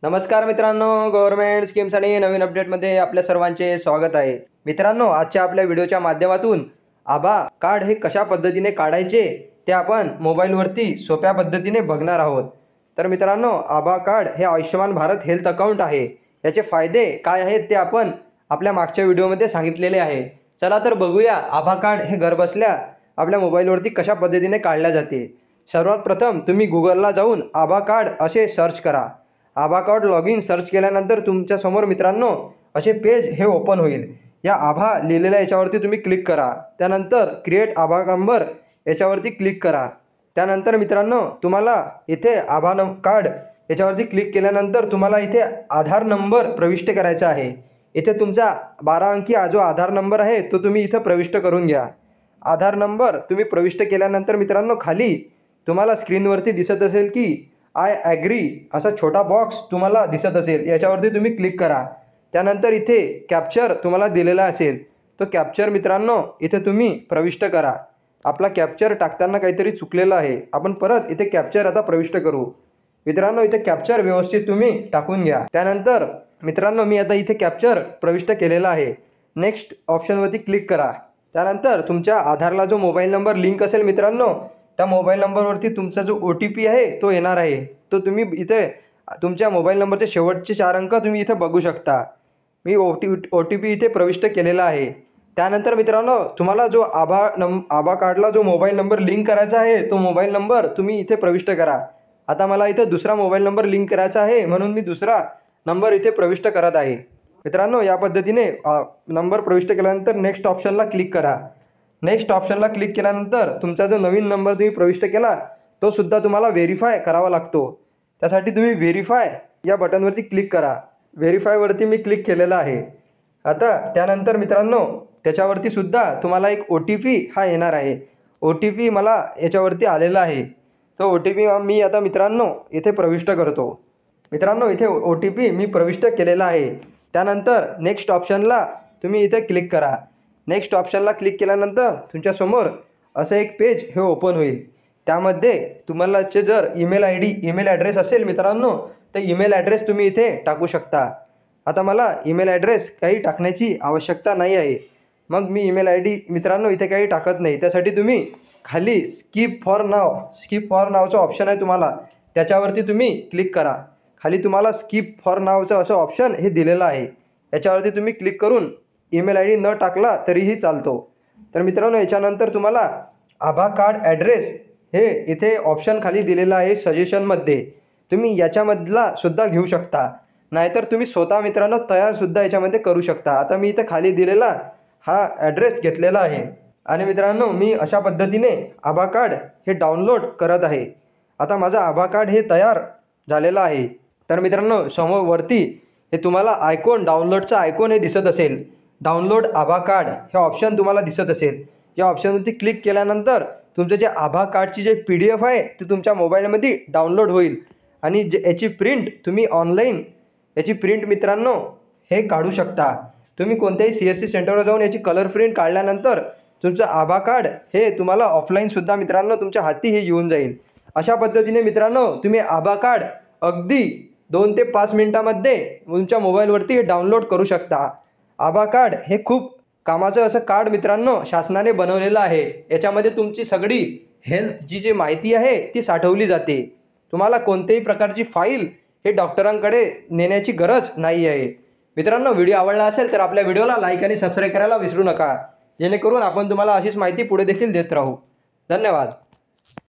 नमस्कार मित्रांनो, government schemes आणि नवीन अपडेटमध्ये आपल्या सर्वांचे स्वागत आहे. मित्रांनो, आजच्या आपल्या व्हिडिओच्या माध्यमातून आभा कार्ड हे कशा पद्धतीने काढायचे ते आपण मोबाईलवरती सोप्या पद्धतीने बघणार आहोत. तर मित्रांनो, आभा कार्ड हे आयुष्यमान भारत हेल्थ अकाउंट आहे. याचे फायदे काय आहेत ते आपण आपल्या मागच्या व्हिडिओमध्ये सांगितलेले आहे. चला तर बघूया आभा कार्ड हे घरबसल्या आपल्या मोबाईलवरती कशा पद्धतीने काढल्या जाते. सर्वात प्रथम तुम्ही गुगलला जाऊन आभा कार्ड असे सर्च करा. आभा कार्ड लॉग इन सर्च केल्यानंतर तुमच्यासमोर मित्रांनो असे पेज हे ओपन होईल. या आभा लिहिलेल्या याच्यावरती तुम्ही क्लिक करा. त्यानंतर क्रिएट आभा नंबर याच्यावरती क्लिक करा. त्यानंतर मित्रांनो तुम्हाला इथे आभा कार्ड याच्यावरती क्लिक केल्यानंतर तुम्हाला इथे आधार नंबर प्रविष्ट करायचा आहे. इथे तुमचा 12 अंकी जो आधार नंबर आहे तो तुम्ही इथं प्रविष्ट करून घ्या. आधार नंबर तुम्ही प्रविष्ट केल्यानंतर मित्रांनो खाली तुम्हाला स्क्रीनवरती दिसत असेल की आय ॲग्री असा छोटा बॉक्स तुम्हाला दिसत असेल, याच्यावरती तुम्ही क्लिक करा. त्यानंतर इथे कॅप्चर तुम्हाला दिलेला असेल, तो कॅप्चर मित्रांनो इथे तुम्ही प्रविष्ट करा. आपला कॅप्चर टाकताना काहीतरी चुकलेलं आहे, आपण परत इथे कॅप्चर आता प्रविष्ट करू. मित्रांनो इथे कॅप्चर व्यवस्थित तुम्ही टाकून घ्या. त्यानंतर मित्रांनो मी आता इथे कॅप्चर प्रविष्ट केलेला आहे. नेक्स्ट ऑप्शनवरती क्लिक करा. त्यानंतर तुमच्या आधारला जो मोबाईल नंबर लिंक असेल मित्रांनो, त्या मोबाईल नंबरवरती तुमचा जो OTP आहे तो येणार आहे. तो तुम्ही इथे तुमच्या मोबाईल नंबरचे शेवटचे 4 अंक तुम्ही इथे बघू शकता. मी OTP इथे प्रविष्ट केलेला आहे. त्यानंतर मित्रांनो तुम्हाला जो आभा कार्डला जो मोबाईल नंबर लिंक करायचा आहे तो मोबाईल नंबर तुम्ही इथे प्रविष्ट करा. आता मला इथे दुसरा मोबाईल नंबर लिंक करायचा आहे म्हणून मी दुसरा नंबर इथे प्रविष्ट करत आहे. मित्रांनो या पद्धतीने नंबर प्रविष्ट केल्यानंतर नेक्स्ट ऑप्शनला क्लिक करा. नेक्स्ट ऑप्शनला क्लिक केल्यानंतर तुमचा जो नवीन नंबर तुम्ही प्रविष्ट केला तो सुद्धा तुम्हाला व्हेरीफाय करावा लागतो. त्यासाठी तुम्ही व्हेरीफाय या बटनवरती क्लिक करा. व्हेरीफायवरती मी क्लिक केलेलं आहे. आता त्यानंतर मित्रांनो त्याच्यावरती सुद्धा तुम्हाला एक OTP हा येणार आहे. OTP मला याच्यावरती आलेला आहे. तो OTP मी आता मित्रांनो इथे प्रविष्ट करतो. मित्रांनो इथे OTP मी प्रविष्ट केलेला आहे. त्यानंतर नेक्स्ट ऑप्शनला तुम्ही इथे क्लिक करा. नेक्स्ट ऑप्शनला क्लिक केल्यानंतर तुमच्यासमोर असं एक पेज हे ओपन होईल. त्यामध्ये तुम्हाला जर ईमेल ॲड्रेस असेल मित्रांनो तर ईमेल ॲड्रेस तुम्ही इथे टाकू शकता. आता मला ईमेल ॲड्रेस काही टाकण्याची आवश्यकता नाही आहे, मग मी ईमेल ID मित्रांनो इथे काही टाकत नाही. त्यासाठी तुम्ही खाली स्किप फॉर नावचा ऑप्शन आहे तुम्हाला, त्याच्यावरती तुम्ही क्लिक करा. खाली तुम्हाला स्किप फॉर नावचं असं ऑप्शन हे दिलेलं आहे. याच्यावरती तुम्ही क्लिक करून ईमेल ID न टाकला तरीही चालतो. तर मित्रांनो याच्यानंतर तुम्हाला आभा कार्ड ॲड्रेस हे इथे ऑप्शन खाली दिलेलं आहे सजेशनमध्ये. तुम्ही याच्यामधला सुद्धा घेऊ शकता, नाहीतर तुम्ही स्वतः मित्रांनो तयारसुद्धा याच्यामध्ये करू शकता. आता मी इथे खाली दिलेला हा ॲड्रेस घेतलेला आहे आणि मित्रांनो मी अशा पद्धतीने आभा कार्ड हे डाउनलोड करत आहे. आता माझा आभा कार्ड हे तयार झालेलं आहे. तर मित्रांनो समोर वरती हे तुम्हाला डाउनलोडचा आयकॉन हे दिसत असेल. डाउनलोड आभा कार्ड हे ऑप्शन तुम्हाला दिसत असेल. या ऑप्शनवरती क्लिक केल्यानंतर तुमचं जे आभा कार्डची जे PDF आहे ते तुमच्या मोबाईलमध्ये डाउनलोड होईल आणि याची प्रिंट तुम्ही ऑनलाईन याची प्रिंट मित्रांनो हे काढू शकता. तुम्ही कोणत्याही CSC सेंटरवर जाऊन याची कलर प्रिंट काढल्यानंतर तुमचं आभा कार्ड हे तुम्हाला ऑफलाईनसुद्धा मित्रांनो तुमच्या हाती हे येऊन जाईल. अशा पद्धतीने मित्रांनो तुम्ही आभा कार्ड अगदी 2 ते 5 मिनिटामध्ये तुमच्या मोबाईलवरती हे डाउनलोड करू शकता. आभा कार्ड हे खूप कामाचं असं कार्ड मित्रांनो शासनाने बनवलेलं आहे. याच्यामध्ये तुमची सगळी हेल्थची जी माहिती आहे ती साठवली जाते. तुम्हाला कोणत्याही प्रकारची फाईल हे डॉक्टरांकडे नेण्याची गरज नाही आहे. मित्रांनो व्हिडिओ आवडला असेल तर आपल्या व्हिडिओला लाईक आणि सबस्क्राईब करायला विसरू नका, जेणेकरून आपण तुम्हाला अशीच माहिती पुढे देखील देत राहू. धन्यवाद.